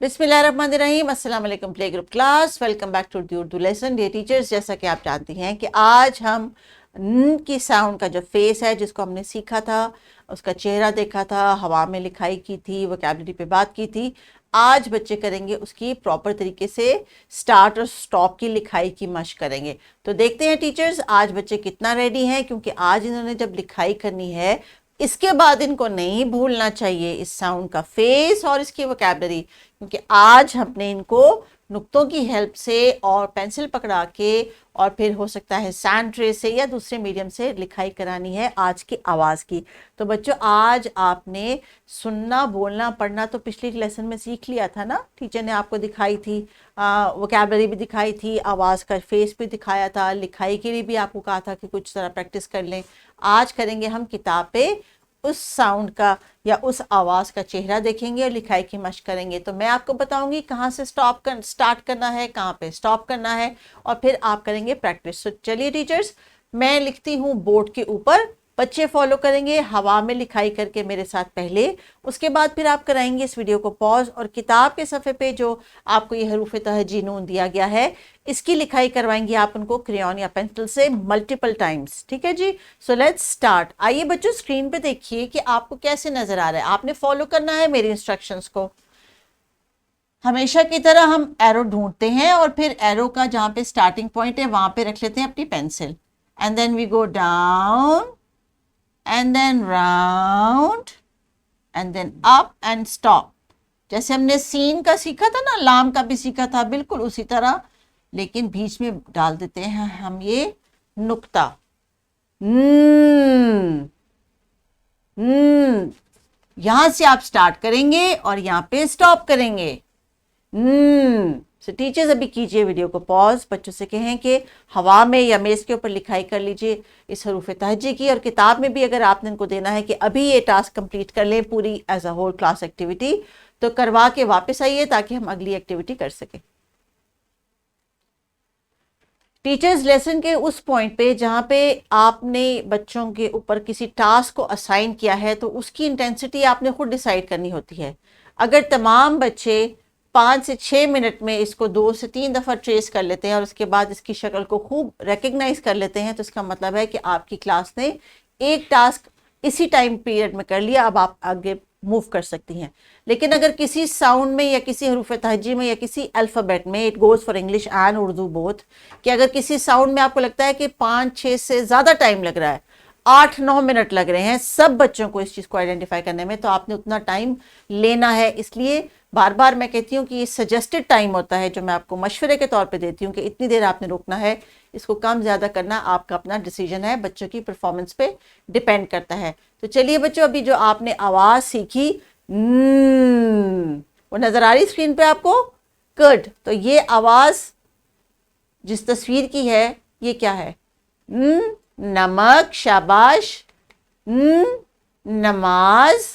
बिस्मिल्लाहिर्रहमानिर्रहीम। अस्सलाम वालेकुम play group class, welcome back to the Urdu lesson. Dear teachers, जैसा कि आप जानती हैं कि आज हम न की साउंड का जो फेस है जिसको हमने सीखा था, उसका चेहरा देखा था, हवा में लिखाई की थी, वोकैबुलरी पे बात की थी। आज बच्चे करेंगे उसकी प्रॉपर तरीके से स्टार्ट और स्टॉप की लिखाई की मशक करेंगे। तो देखते हैं टीचर्स आज बच्चे कितना रेडी हैं, क्योंकि आज इन्होंने जब लिखाई करनी है इसके बाद इनको नहीं भूलना चाहिए इस साउंड का फेस और इसकी वोकैबुलरी, क्योंकि आज हमने इनको नुक्तों की हेल्प से और पेंसिल पकड़ा के और फिर हो सकता है सैंड ट्रे से या दूसरे मीडियम से लिखाई करानी है आज की आवाज़ की। तो बच्चों आज आपने सुनना, बोलना, पढ़ना तो पिछले लेसन में सीख लिया था ना, टीचर ने आपको दिखाई थी, वोकैबुलरी भी दिखाई थी, आवाज़ का फेस भी दिखाया था, लिखाई के लिए भी आपको कहा था कि कुछ तरह प्रैक्टिस कर लें। आज करेंगे हम किताब पे उस साउंड का या उस आवाज़ का चेहरा देखेंगे और लिखाई की मशक करेंगे। तो मैं आपको बताऊंगी कहाँ से स्टार्ट करना है, कहाँ पे स्टॉप करना है, और फिर आप करेंगे प्रैक्टिस। तो चलिए टीचर्स, मैं लिखती हूँ बोर्ड के ऊपर, बच्चे फॉलो करेंगे हवा में लिखाई करके मेरे साथ पहले, उसके बाद फिर आप कराएंगे इस वीडियो को पॉज और किताब के सफ़े पे जो आपको ये हरूफ तहजी नून दिया गया है इसकी लिखाई करवाएंगे आप उनको क्रेयॉन या पेंसिल से मल्टीपल टाइम्स। ठीक है जी, सो लेट्स स्टार्ट। आइए बच्चों स्क्रीन पे देखिए कि आपको कैसे नजर आ रहा है, आपने फॉलो करना है मेरी इंस्ट्रक्शंस को। हमेशा की तरह हम एरो ढूंढते हैं और फिर एरो का जहाँ पे स्टार्टिंग पॉइंट है वहां पे रख लेते हैं अपनी pencil, and then we go down and then round and then up and stop। जैसे हमने सीन का सीखा था ना, लाम का भी सीखा था, बिल्कुल उसी तरह, लेकिन बीच में डाल देते हैं हम ये नुक्ता। यहां से आप स्टार्ट करेंगे और यहाँ पे स्टॉप करेंगे। टीचर्स अभी कीजिए वीडियो को पॉज, बच्चों से कहें कि हवा में या मेज के ऊपर लिखाई कर लीजिए इस हरूफ तहज्जी की, और किताब में भी अगर आपने इनको देना है कि अभी ये टास्क कंप्लीट कर लें पूरी as a whole class activity, तो करवा के वापस आइए ताकि हम अगली एक्टिविटी कर सकें। टीचर्स लेसन के उस पॉइंट पे जहाँ पे आपने बच्चों के ऊपर किसी टास्क को असाइन किया है तो उसकी इंटेंसिटी आपने खुद डिसाइड करनी होती है। अगर तमाम बच्चे 5 से 6 मिनट में इसको 2 से 3 दफ़ा ट्रेस कर लेते हैं और उसके बाद इसकी शक्ल को खूब रिकग्नाइज कर लेते हैं, तो इसका मतलब है कि आपकी क्लास ने एक टास्क इसी टाइम पीरियड में कर लिया, अब आप आगे मूव कर सकती हैं। लेकिन अगर किसी साउंड में या किसी हरूफ तहज्जी में या किसी अल्फ़ाबेट में, it goes for English and Urdu both, कि अगर किसी साउंड में आपको लगता है कि 5-6 से ज़्यादा टाइम लग रहा है, 8-9 मिनट लग रहे हैं सब बच्चों को इस चीज़ को आइडेंटिफाई करने में, तो आपने उतना टाइम लेना है। इसलिए बार बार मैं कहती हूँ कि ये सजेस्टेड टाइम होता है जो मैं आपको मशवरे के तौर पे देती हूँ कि इतनी देर आपने रुकना है, इसको कम ज़्यादा करना आपका अपना डिसीजन है, बच्चों की परफॉर्मेंस पे डिपेंड करता है। तो चलिए बच्चों, अभी जो आपने आवाज़ सीखी वो नज़र आ रही स्क्रीन पे आपको? गुड। तो ये आवाज़ जिस तस्वीर की है ये क्या है? नमक, शाबाश, नमाज,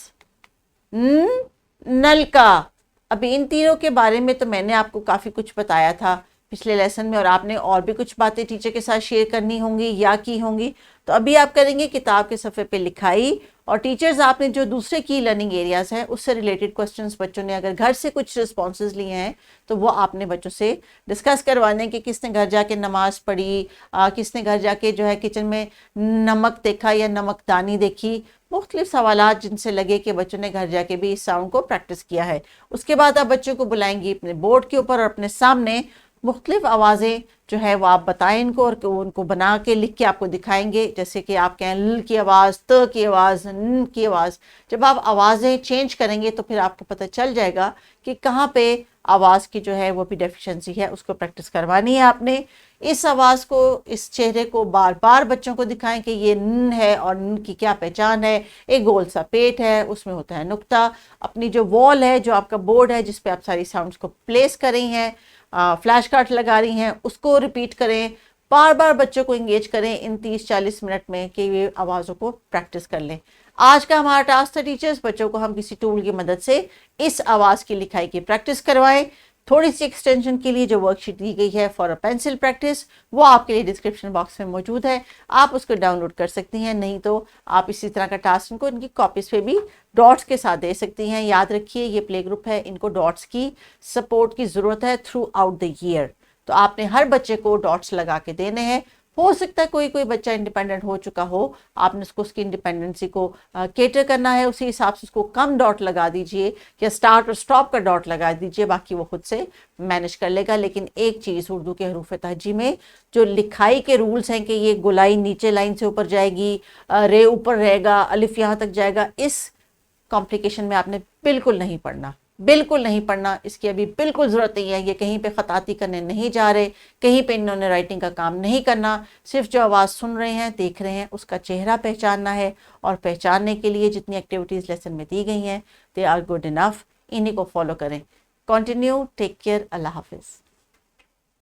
नलका। अभी इन तीनों के बारे में तो मैंने आपको काफ़ी कुछ बताया था पिछले लेसन में, और आपने और भी कुछ बातें टीचर के साथ शेयर करनी होंगी या की होंगी। तो अभी आप करेंगे किताब के सफ़े पे लिखाई, और टीचर्स आपने जो दूसरे की लर्निंग एरियाज़ हैं उससे रिलेटेड क्वेश्चंस बच्चों ने अगर घर से कुछ रिस्पॉन्सेज लिए हैं तो वो आपने बच्चों से डिस्कस करवाने कि किसने घर जाके नमाज पढ़ी, किसने घर जाके जो है किचन में नमक देखा या नमकदानी देखी, मुख्तलिफ सवालात जिनसे लगे कि बच्चों ने घर जाके भी इस साउंड को प्रैक्टिस किया है। उसके बाद आप बच्चों को बुलाएंगी अपने बोर्ड के ऊपर और अपने सामने मुख्तलिफ आवाज़ें जो है वो आप बताएं इनको, और उनको बना के लिख के आपको दिखाएंगे। जैसे कि आप कहें ल की आवाज़, त की आवाज़, न की आवाज़। जब आप आवाज़ें चेंज करेंगे तो फिर आपको पता चल जाएगा कि कहाँ पे आवाज़ की जो है वो भी डेफिशिएंसी है, उसको प्रैक्टिस करवानी है आपने। इस आवाज़ को, इस चेहरे को बार बार बच्चों को दिखाएं कि ये न है और न की क्या पहचान है। एक गोल सा पेट है, उसमें होता है नुक्ता। अपनी जो वॉल है, जो आपका बोर्ड है जिस पे आप सारी साउंड्स को प्लेस कर रही हैं, फ्लैश कार्ड लगा रही हैं, उसको रिपीट करें, बार बार बच्चों को इंगेज करें इन 30-40 मिनट में कि ये आवाज़ों को प्रैक्टिस कर लें। आज का हमारा टास्क था टीचर्स, बच्चों को हम किसी टूल की मदद से इस आवाज़ की लिखाई की प्रैक्टिस करवाएं। थोड़ी सी एक्सटेंशन के लिए जो वर्कशीट दी गई है फॉर अ पेंसिल प्रैक्टिस, वो आपके लिए डिस्क्रिप्शन बॉक्स में मौजूद है, आप उसको डाउनलोड कर सकती हैं। नहीं तो आप इसी तरह का टास्क इनको इनकी कॉपीज पे भी डॉट्स के साथ दे सकती हैं। याद रखिए ये प्ले ग्रुप है, इनको डॉट्स की सपोर्ट की ज़रूरत है थ्रू आउट द ईयर। तो आपने हर बच्चे को डॉट्स लगा के देने हैं। हो सकता है कोई कोई बच्चा इंडिपेंडेंट हो चुका हो, आपने उसको उसकी इंडिपेंडेंसी को केटर करना है, उसी हिसाब से उसको कम डॉट लगा दीजिए या स्टार्ट और स्टॉप का डॉट लगा दीजिए, बाकी वो खुद से मैनेज कर लेगा। लेकिन एक चीज़ उर्दू के हरूफ तहजी में जो लिखाई के रूल्स हैं कि ये गोलाई नीचे लाइन से ऊपर जाएगी, रे ऊपर रहेगा, अलिफ यहाँ तक जाएगा, इस कॉम्प्लिकेशन में आपने बिल्कुल नहीं पढ़ना, बिल्कुल नहीं पढ़ना। इसकी अभी बिल्कुल ज़रूरत नहीं है। ये कहीं पे ख़ताती करने नहीं जा रहे, कहीं पे इन्होंने राइटिंग का काम नहीं करना। सिर्फ जो आवाज़ सुन रहे हैं, देख रहे हैं, उसका चेहरा पहचानना है। और पहचानने के लिए जितनी एक्टिविटीज़ लेसन में दी गई हैं, दे आर गुड इनफ। इन्हीं को फॉलो करें। कंटिन्यू, टेक केयर, अल्लाह हाफिज़।